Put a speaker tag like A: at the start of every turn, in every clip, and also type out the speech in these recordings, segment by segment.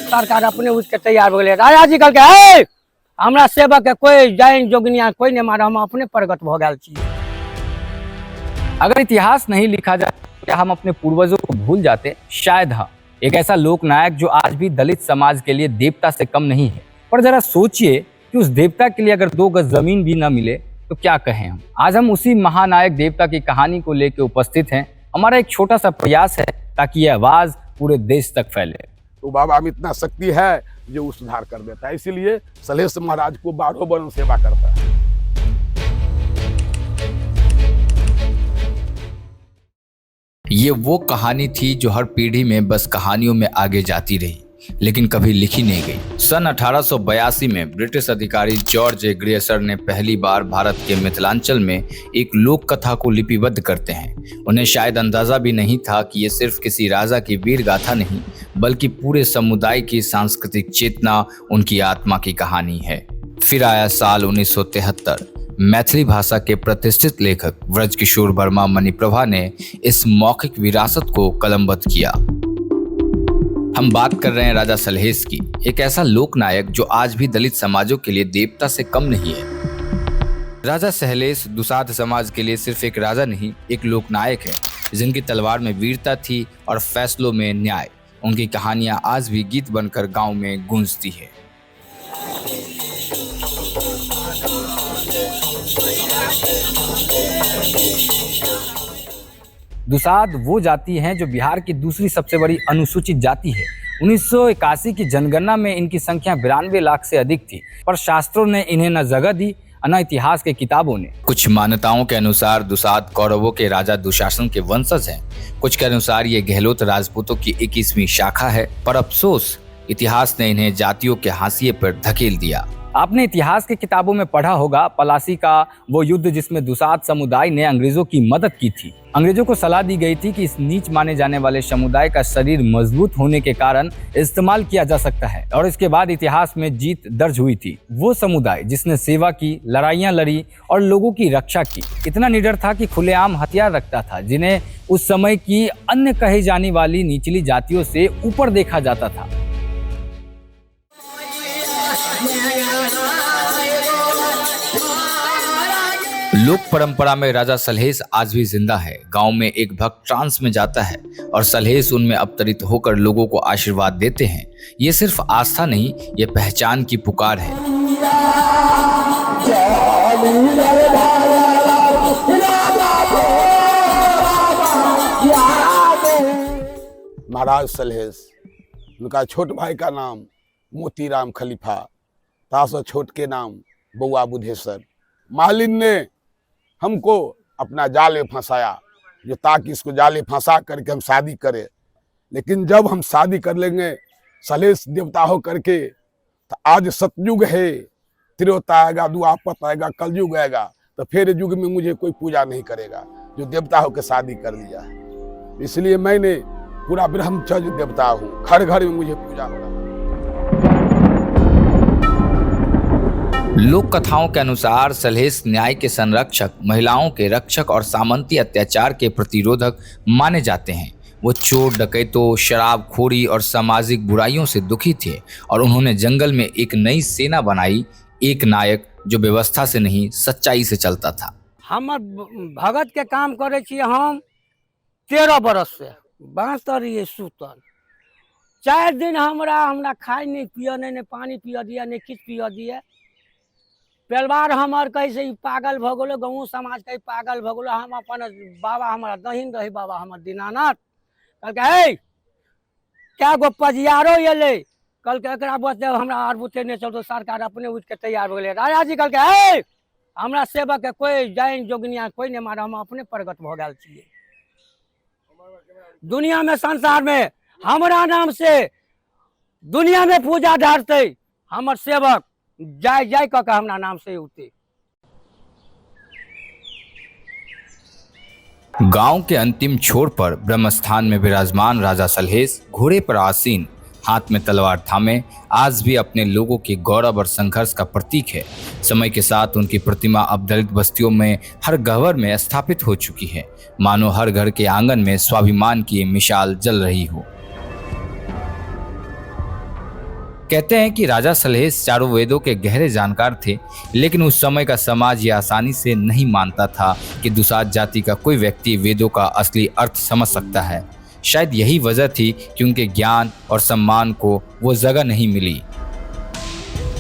A: सरकार अपने उठ के तैयार हो गए। राजा जी कल के हमरा सेवक के कोई जैन जोगनिया कोई नहीं मारा, हम अपने प्रगट भ गए छी।
B: अगर इतिहास नहीं लिखा जाए तो क्या हम अपने पूर्वजों को भूल जाते? शायद हाँ। एक ऐसा लोक नायक जो आज भी दलित समाज के लिए देवता से कम नहीं है। पर जरा सोचिए कि उस देवता के लिए अगर 2 गज जमीन भी न मिले तो क्या कहें हम। आज हम उसी महानायक देवता की कहानी को लेकर उपस्थित हैं। हमारा एक छोटा सा प्रयास है ताकि यह आवाज पूरे देश तक फैले।
C: तो बाबा में इतना शक्ति है जो वो सुधार कर देता है, इसीलिए सलहेश महाराज को 12 वर्ष सेवा करता है।
D: ये वो कहानी थी जो हर पीढ़ी में बस कहानियों में आगे जाती रही, लेकिन कभी लिखी नहीं गई। सन 1882 में ब्रिटिश अधिकारी जॉर्ज ए ग्रेसर ने पहली बार भारत के मिथिलांचल में एक लोक कथा को लिपिबद्ध करते हैं। उन्हें शायद अंदाजा भी नहीं था कि ये सिर्फ किसी राजा की वीर गाथा नहीं, बल्कि पूरे समुदाय की सांस्कृतिक चेतना, उनकी आत्मा की कहानी है। फिर आया साल 1973। मैथिली भाषा के प्रतिष्ठित लेखक ब्रजकिशोर वर्मा मणिप्रभा ने इस मौखिक विरासत को कलमबद्ध किया। हम बात कर रहे हैं राजा सलहेश की, एक ऐसा लोक नायक जो आज भी दलित समाजों के लिए देवता से कम नहीं है। राजा सलहेश दुसाध समाज के लिए सिर्फ एक राजा नहीं, एक लोक नायक है जिनकी तलवार में वीरता थी और फैसलों में न्याय। उनकी कहानियां आज भी गीत बनकर गांव में गूंजती है।
B: दुसाध वो जाति हैं जो बिहार की दूसरी सबसे बड़ी अनुसूचित जाति है। 1981 की जनगणना में इनकी संख्या 92 लाख से अधिक थी, पर शास्त्रों ने इन्हें न जगह दी न इतिहास के किताबों ने।
D: कुछ मान्यताओं के अनुसार दुसाध कौरवों के राजा दुशासन के वंशज हैं। कुछ के अनुसार ये गहलोत राजपूतों की 21वीं शाखा है, पर अफसोस इतिहास ने इन्हें जातियों के हाशिए पर धकेल दिया।
B: आपने इतिहास की किताबों में पढ़ा होगा पलासी का वो युद्ध जिसमें दुसाध समुदाय ने अंग्रेजों की मदद की थी। अंग्रेजों को सलाह दी गई थी कि इस नीच माने जाने वाले समुदाय का शरीर मजबूत होने के कारण इस्तेमाल किया जा सकता है, और इसके बाद इतिहास में जीत दर्ज हुई थी। वो समुदाय जिसने सेवा की, लड़ाइयाँ लड़ी और लोगों की रक्षा की, इतना निडर था कि खुलेआम हथियार रखता था, जिन्हें उस समय की अन्य कही जाने वाली निचली जातियों से ऊपर देखा जाता था।
D: लोक परंपरा में राजा सलहेश आज भी जिंदा है। गांव में एक भक्त ट्रांस में जाता है और सलहेश उनमें अवतरित होकर लोगों को आशीर्वाद देते हैं। ये सिर्फ आस्था नहीं, ये पहचान की पुकार है।
C: महाराज सलहेश, उनका छोट भाई का नाम मोतीराम खलीफा, तासो छोट के नाम बउआ बुधेश्वर। मालिन ने हमको अपना जाले फंसाया, जो ताकि इसको जाले फंसा करके हम शादी करें। लेकिन जब हम शादी कर लेंगे सलहेश देवता हो करके, तो आज सतयुग है, त्रेता आएगा, द्वापर आएगा, कलयुग आएगा, तो फिर युग में मुझे कोई पूजा नहीं करेगा जो देवता होकर शादी कर लिया है। इसलिए मैंने पूरा ब्रह्मचर्य देवता हूँ, घर घर में मुझे पूजा हो रहा है।
D: लोक कथाओं के अनुसार सलहेश न्याय के संरक्षक, महिलाओं के रक्षक और सामंती अत्याचार के प्रतिरोधक माने जाते हैं। वो चोर, डकैतों, शराबखोरी और सामाजिक बुराइयों से दुखी थे और उन्होंने जंगल में एक नई सेना बनाई, एक नायक जो व्यवस्था से नहीं सच्चाई से चलता था।
A: हमर भगत के काम करे छी हम 13 बरस से, बाँतर ये सुतल 4 दिन हमरा खाए नहीं पिए नहीं पानी पिए दिया नहीं किछ पिए दिए। परिवार हमार कैसे पागल भ गेलो, गाँव समाज के पागल भ गेलो। हम अपन बाबा हमारा दहिन रही, बाबा हमार दीनानाथ कहलके हे क्या गो पजियारो एले, कहलके एकरा बस हमरा आर बुते नहीं चलतो, सरकार अपने उठ के तैयार हो गए। राजा जी कहलके हे हमरा सेवक के कोई जैन जोगनिया कोई नहीं मारा, हम अपने प्रगट भ गए छिए। दुनिया में संसार में हमरा नाम से दुनिया में पूजा ढारते, हमर सेवक जाय जाय कह हमरा नाम से उठते।
D: गांव के अंतिम छोर पर ब्रह्मस्थान में विराजमान राजा सलहेश घोड़े पर आसीन, हाथ में तलवार थामे आज भी अपने लोगों के गौरव और संघर्ष का प्रतीक है। समय के साथ उनकी प्रतिमा अब दलित बस्तियों में हर गह्वर में स्थापित हो चुकी है, मानो हर घर के आंगन में स्वाभिमान की मिसाल जल रही हो। कहते हैं कि राजा सलहेश चारों वेदों के गहरे जानकार थे, लेकिन उस समय का समाज ये आसानी से नहीं मानता था कि दुसाध जाति का कोई व्यक्ति वेदों का असली अर्थ समझ सकता है। शायद यही वजह थी कि उनके ज्ञान और सम्मान को वो जगह नहीं मिली।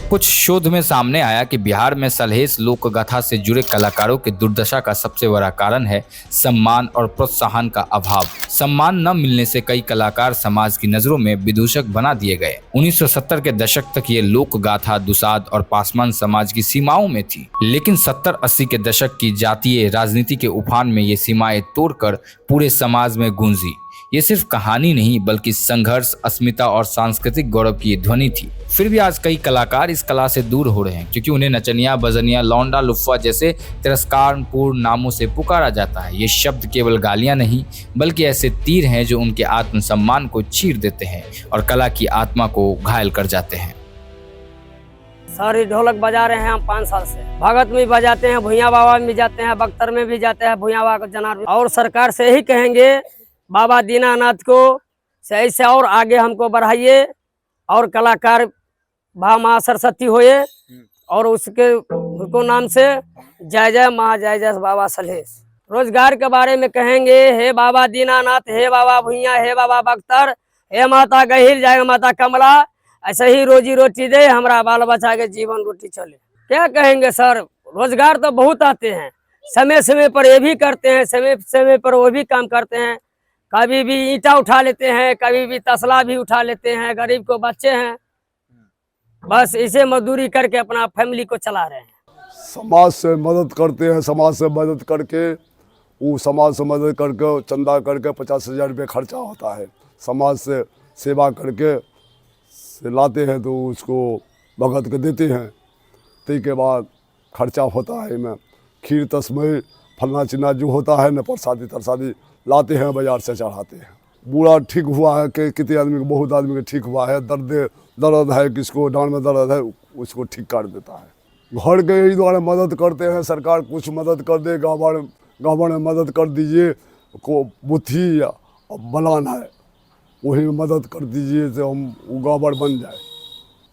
D: कुछ शोध में सामने आया कि बिहार में सलहेश लोक गाथा से जुड़े कलाकारों की दुर्दशा का सबसे बड़ा कारण है सम्मान और प्रोत्साहन का अभाव। सम्मान न मिलने से कई कलाकार समाज की नजरों में विदूषक बना दिए गए। 1970 के दशक तक ये लोक गाथा दुसाध और पासवान समाज की सीमाओं में थी, लेकिन 70-80 के दशक की जातीय राजनीति के उफान में ये सीमाएं तोड़कर पूरे समाज में गूंजी। ये सिर्फ कहानी नहीं बल्कि संघर्ष, अस्मिता और सांस्कृतिक गौरव की ध्वनि थी। फिर भी आज कई कलाकार इस कला से दूर हो रहे हैं, क्योंकि उन्हें नचनिया, बजनिया, लौंडा, लुफ्फा जैसे तिरस्कारपूर्ण नामों से पुकारा जाता है। ये शब्द केवल गालियां नहीं बल्कि ऐसे तीर हैं जो उनके आत्मसम्मान को चीर देते हैं और कला की आत्मा को घायल कर जाते हैं।
A: सारी ढोलक बजा रहे हैं हम 5 साल से। भगत में बजाते हैं, भुइयां बाबा में भी जाते हैं, बख्तर में भी जाते हैं, भुइयां बाबा जनार। और सरकार से ही कहेंगे बाबा दीनानाथ को सही से और आगे हमको बढ़ाइए और कलाकार भा माँ सरस्वती होए और उसको नाम से जय जय माँ जय जय बाबा सलहेश। रोजगार के बारे में कहेंगे हे बाबा दीनानाथ, हे बाबा भुइया, हे बाबा बख्तर, हे माता गहिर, जय माता कमला, ऐसे ही रोजी रोटी दे हमारा बाल बच्चा के जीवन रोटी चले। क्या कहेंगे सर, रोजगार तो बहुत आते हैं, समय समय पर ये भी करते हैं, समय समय पर वो भी काम करते हैं। कभी भी ईंटा उठा लेते हैं, कभी भी तसला भी उठा लेते हैं। गरीब को बच्चे हैं, बस इसे मजदूरी करके अपना फैमिली को चला रहे हैं।
E: समाज से मदद करते हैं, समाज से मदद करके वो समाज से मदद करके चंदा करके 50,000 रुपये खर्चा होता है। समाज से सेवा करके से लाते हैं तो उसको भगत के देते हैं। ते के बाद खर्चा होता है में खीर तस्मय फलना चिन्ना जो होता है न, प्रसादी तरसादी लाते हैं बाजार से चढ़ाते हैं। बूढ़ा ठीक हुआ है कि कितने आदमी को, बहुत आदमी को ठीक हुआ है। दर्द है, किसको डांड में दर्द है, उसको ठीक कर देता है। घर के ही द्वारा मदद करते हैं। सरकार कुछ मदद कर दे, गाँव में मदद कर दीजिए, को बुद्धि बलान है वही में मदद कर दीजिए तो हम वो गाँव बन जाए।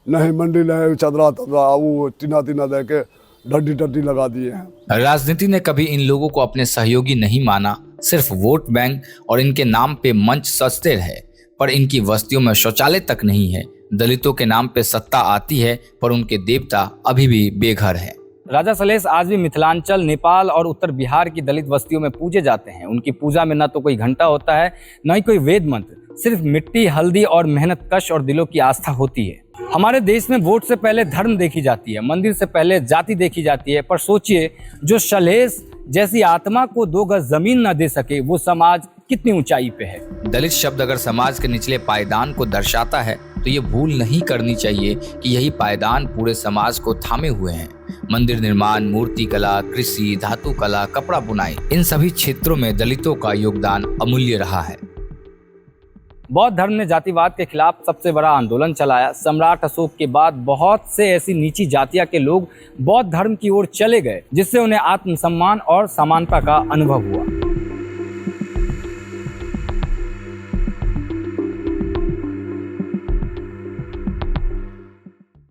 E: नहीं मंडी नहीं चदरा तदरा वो टीना दे के डड्डी लगा दिए हैं।
D: राजनीति ने कभी इन लोगों को अपने सहयोगी नहीं माना, सिर्फ वोट बैंक और इनके नाम पे मंच सजते रहे, पर इनकी बस्तियों में शौचालय तक नहीं है। दलितों के नाम पे सत्ता आती है पर उनके देवता अभी भी बेघर है।
B: राजा सलहेश आज भी मिथिलांचल, नेपाल और उत्तर बिहार की दलित बस्तियों में पूजे जाते हैं। उनकी पूजा में न तो कोई घंटा होता है, न ही कोई वेद मंत्र, सिर्फ मिट्टी, हल्दी और मेहनत कश और दिलों की आस्था होती है। हमारे देश में वोट से पहले धर्म देखी जाती है, मंदिर से पहले जाति देखी जाती है, पर सोचिए जो सलहेश जैसी आत्मा को 2 गज जमीन न दे सके वो समाज कितनी ऊंचाई पे है।
D: दलित शब्द अगर समाज के निचले पायदान को दर्शाता है तो ये भूल नहीं करनी चाहिए कि यही पायदान पूरे समाज को थामे हुए हैं। मंदिर निर्माण, मूर्ति कला, कृषि, धातु कला, कपड़ा बुनाई, इन सभी क्षेत्रों में दलितों का योगदान अमूल्य रहा है।
B: बौद्ध धर्म ने जातिवाद के खिलाफ सबसे बड़ा आंदोलन चलाया। सम्राट अशोक के बाद बहुत से ऐसी नीची जातियां के लोग बौद्ध धर्म की ओर चले गए, जिससे उन्हें आत्मसम्मान और समानता का अनुभव हुआ।